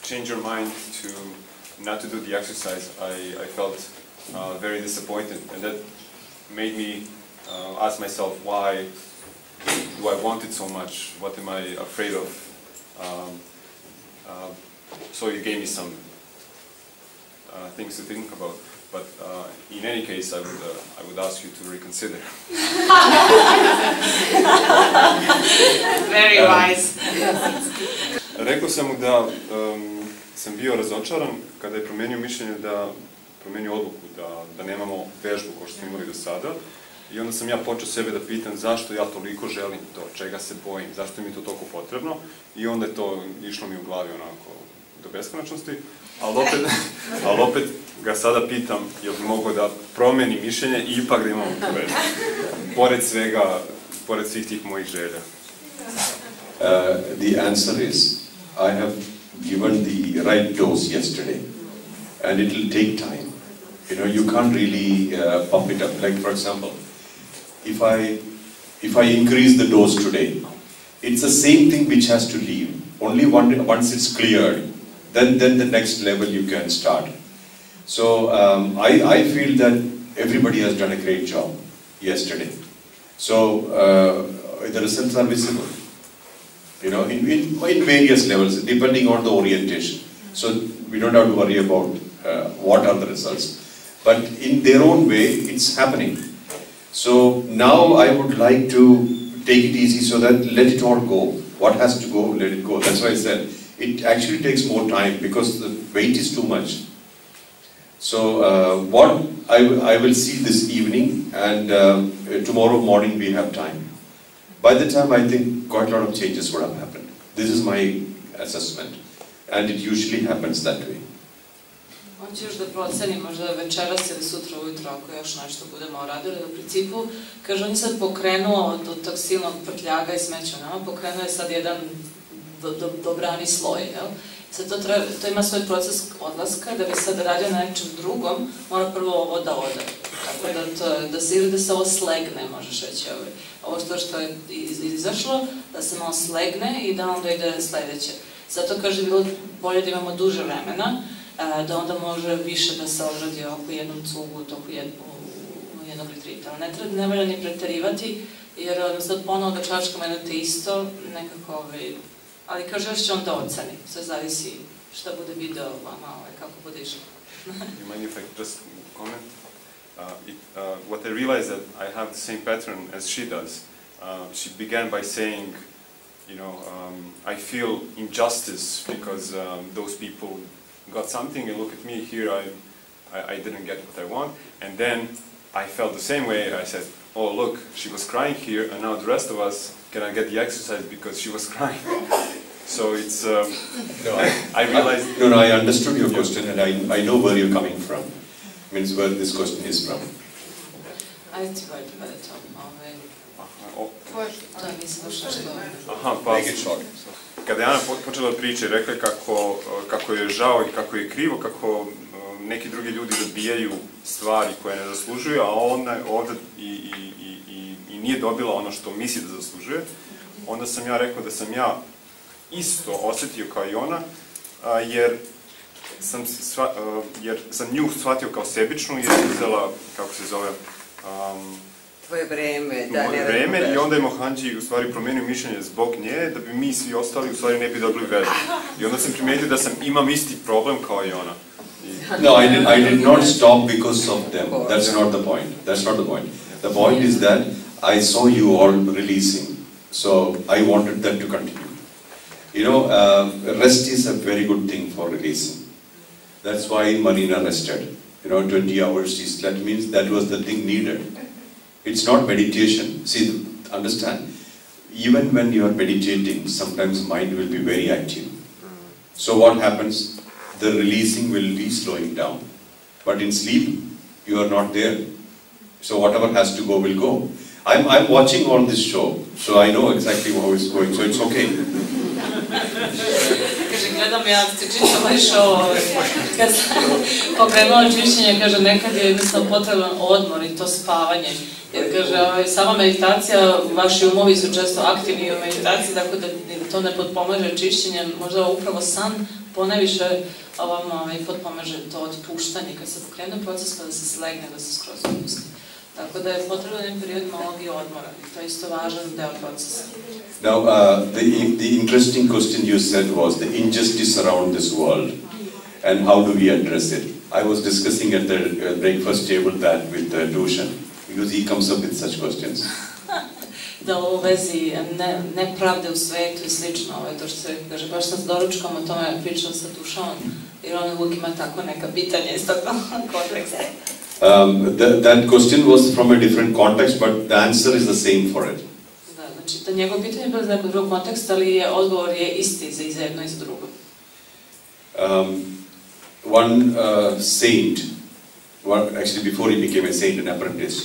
change your mind to not to do the exercise, I felt very disappointed, and that made me ask myself, why do I want it so much? What am I afraid of? So you gave me some things to think about. But in any case, I would ask you to reconsider. Very wise. Rekao sam mu da sam bio razočaran kada je promenio mišljenje, promenio odluku da nemamo vežbu kao što smo imali do sada. I onda sam ja počeo sebe da pitam zašto ja toliko želim to, čega se bojim, zašto mi je to toliko potrebno. I onda je to išlo mi u glavi onako do beskonačnosti. Ali opet ga sada pitam, jel bi mogao da promeni mišljenje i ipak da imamo tu vežbu. Pored svega, pored svih tih mojih želja. The answer is, I have given the right dose yesterday, and it will take time. You know, you can't really pump it up. Like, for example, if I increase the dose today, it's the same thing which has to leave. Only once it's cleared, then the next level you can start. So I feel that everybody has done a great job yesterday. So the results are visible. You know, in various levels, depending on the orientation. So we don't have to worry about what are the results. But in their own way, it's happening. So now I would like to take it easy so that let it all go. What has to go, let it go. That's why I said it actually takes more time because the weight is too much. So what I will see this evening, and tomorrow morning we have time. By the time, I think quite a lot of changes would have happened. This is my assessment, and it usually happens that way. On će još da proceni možda večeras ili sutra ujutro ako još nešto budemo radili. U principu, kaže, on je sad pokrenuo od tog silnog prtljaga i smeća nama, pokrenuo je sad jedan dobrani sloj, jel? Sad to ima svoj proces odlaska, da bi sad radio na nečem drugom, mora prvo ovo da ode. Tako da se ovo slegne, možeš reći. Ovo što je izašlo, da se malo slegne i da onda ide sledeće. Zato kaže, bilo bolje da imamo duže vremena, da onda može više da se odradi oko jednom cugu, toku jednog ritrita. Ne valja ni preterivati, jer sad ponovo da čačkamo jedno te isto, nekako, ali kaže još će on da oceni, sve zavisi šta bude video, kako bude išlo. You mind if I just comment? What I realized that I have the same pattern as she does. She began by saying, you know, I feel injustice because those people got something, and look at me here, I didn't get what I want. And then I felt the same way. I said, oh look, she was crying here, and now the rest of us cannot get the exercise because she was crying. So it's, I realized... No, I understood your question, and I know where you're coming from. Means where this question is from. Ajde ti bolje da je to. To nisam došla što... Aha, pa... Kada je Ana počela da priča i rekla kako je žao i kako je krivo, kako neki drugi ljudi dobijaju stvari koje ne zaslužuju, a ona ovde i nije dobila ono što misli da zaslužuje, onda sam ja rekao da sam ja isto osetio kao i ona, jer sam nju shvatio kao sebičnu, jer je uzela, kako se zove, tvoje vreme, i onda je Mohanđi u stvari promenio mišljenje zbog nje, da bi mi svi ostali u stvari ne bi dobili vežbu. I onda sam primetio da imam isti problem kao i ona. No, I did not stop because of them. That's not the point. That's not the point. The point is that I saw you all releasing, so I wanted that to continue. You know, rest is a very good thing for releasing. That's why Marina rested. You know, 20 hours, that means that was the thing needed. It's not meditation. See, understand, even when you are meditating, sometimes mind will be very active. So what happens? The releasing will be slowing down. But in sleep, you are not there. So whatever has to go will go. I'm watching all this show, so I know exactly how it's going, so it's okay. Kaže, gledam ja, čitam ovaj show, kad sam pokrenula čišćenje, kaže, nekad je jednostavno potreban odmor i to spavanje. Jer, kaže, sama meditacija, vaši umovi su često aktivni u meditaciji, tako da to ne potpomaže čišćenje, možda upravo san Ponajviše ovom potpomaže to otpuštanje, kad se pokrene proces, kada se slegne, da se skroz otpusti. Tako da je potreban period malog i odmora, i to je isto važan deo procesa. Now, the interesting question you said was the injustice around this world and how do we address it. I was discussing at the breakfast table that with Dushan, because he comes up with such questions. Da u vezi nepravde u svetu i slično, to što se kaže, baš sam s doručkom o tome pričala sa Dušanom, jer on uvijek ima tako neka pitanja iz tog konteksta. That question was from a different context, but the answer is the same for it. Da, znači, njegovo pitanje je bilo iz nekog drugog konteksta, ali odgovor je isti za jedno i za drugo. One saint, actually before he became a saint, an apprentice,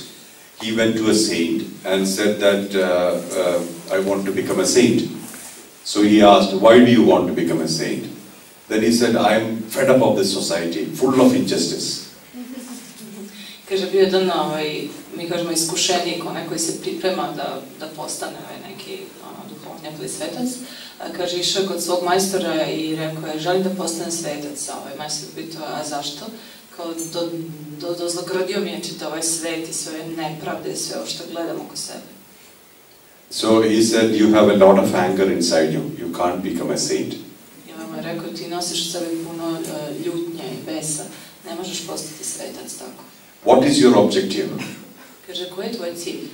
he went to a saint and said that I want to become a saint. So he asked, why do you want to become a saint? Then he said, I am fed up of this society, full of injustice. Kaže, bio je jedan, mi kažemo, iskušenik, onaj koji se priprema da postane neki duhovnjak ili svetac. Kaže, išao kod svog majstora i rekao je, želim da postane svetac. Majstor pitao, a zašto? Kao, dozlogradio mi je čita ovaj svet i sve nepravde, sve ovo što gledam oko sebe. So he said, you have a lot of anger inside you, you can't become a saint. I on je rekao, ti nosiš u sebi puno ljutnje i besa, ne možeš postati svetac tako. What is your objective? Kaže, koji je tvoj cilj?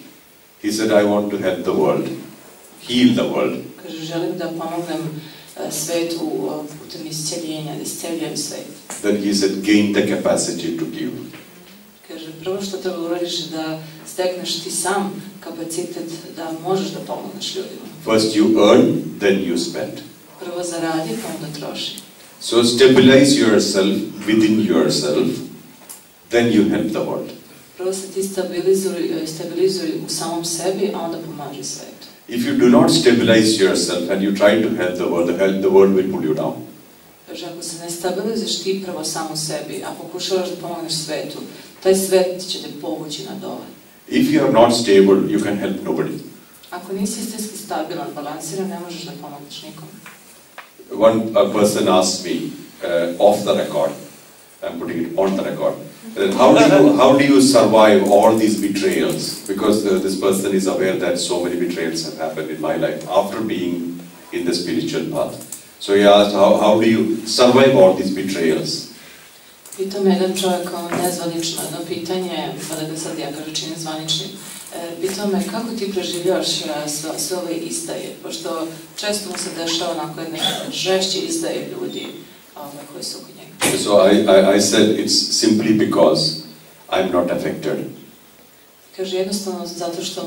He said, I want to help the world, heal the world. Kaže, želim da pomognem svetu putem isceljenja, da isceljujem svet. Then he said, gain the capacity to give. Kaže, prvo što treba uradiš je da stekneš ti sam kapacitet da možeš da pomogneš ljudima. First you earn, then you spend. Prvo zaradi, pa onda troši. So stabilize yourself within yourself, then you help the world. Prvo se ti stabilizuj u samom sebi, a onda pomaži svetu. If you do not stabilize yourself and you try to help the world will pull you down. Kaže, ako se ne stabilizuješ ti prvo samo sebi, a pokušavaš da pomogneš svetu, taj svet će te povući na dole. If you are not stable, you can help nobody. Ako nisi istinski stabilan, balansiran, ne možeš da pomogneš nikom. One person asked me off the record, I'm putting it on the record, how do you survive all these betrayals? Because this person is aware that so many betrayals have happened in my life after being in the spiritual path. So he asked, how do you survive all these betrayals? Pitao me jedan čovjek nezvanično jedno pitanje, pa da ga sad ja kažem čini zvaničnim. Pitao me kako ti preživljavaš sve ove izdaje, pošto često mu se dešava onako jedne žešće izdaje ljudi koji su oko njega. So I said it's simply because I'm not affected. Kaže jednostavno zato što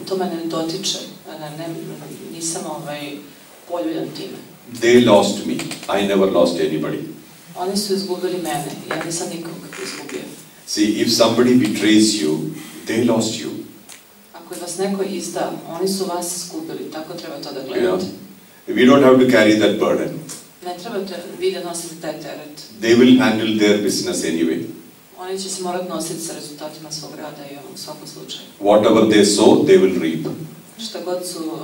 to me ne dotiče, nisam poljuljan time. They lost me, I never lost anybody. Oni su izgubili mene, ja nisam nikog izgubio. See, if somebody betrays you, they lost you. Ako vas neko izda, oni su vas izgubili, tako treba to da gledate. We don't have to carry that burden. Ne trebate vi da nosite taj teret. They will handle their business anyway. Oni će se morati nositi sa rezultatima svog rada i u svakom slučaju. Whatever they sow, they will reap. Šta god su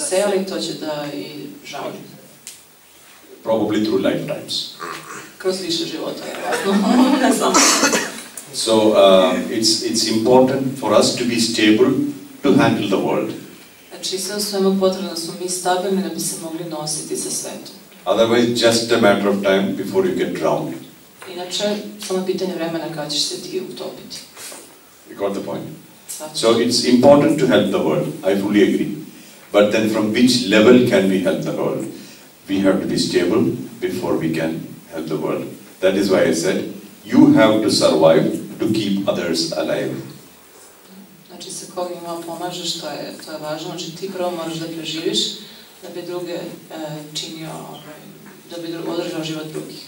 sejali, to će da i žali. Probably through lifetimes. Kroz više života, vjerojatno. Ne znam. So it's important for us to be stable to handle the world. Znači sve u svemu potrebno da smo mi stabilni da bi se mogli nositi sa svetom. Otherwise, just a matter of time before you get drowned. Inače, samo pitanje vremena kada ćeš se ti utopiti. You got the point? So it's important to help the world. I fully agree. But then from which level can we help the world? We have to be stable before we can help the world. That is why I said, you have to survive to keep others alive. Znači se kogima pomažeš, to je važno. Znači ti prvo moraš da preživiš, da bi druge činio, da bi održao život drugih.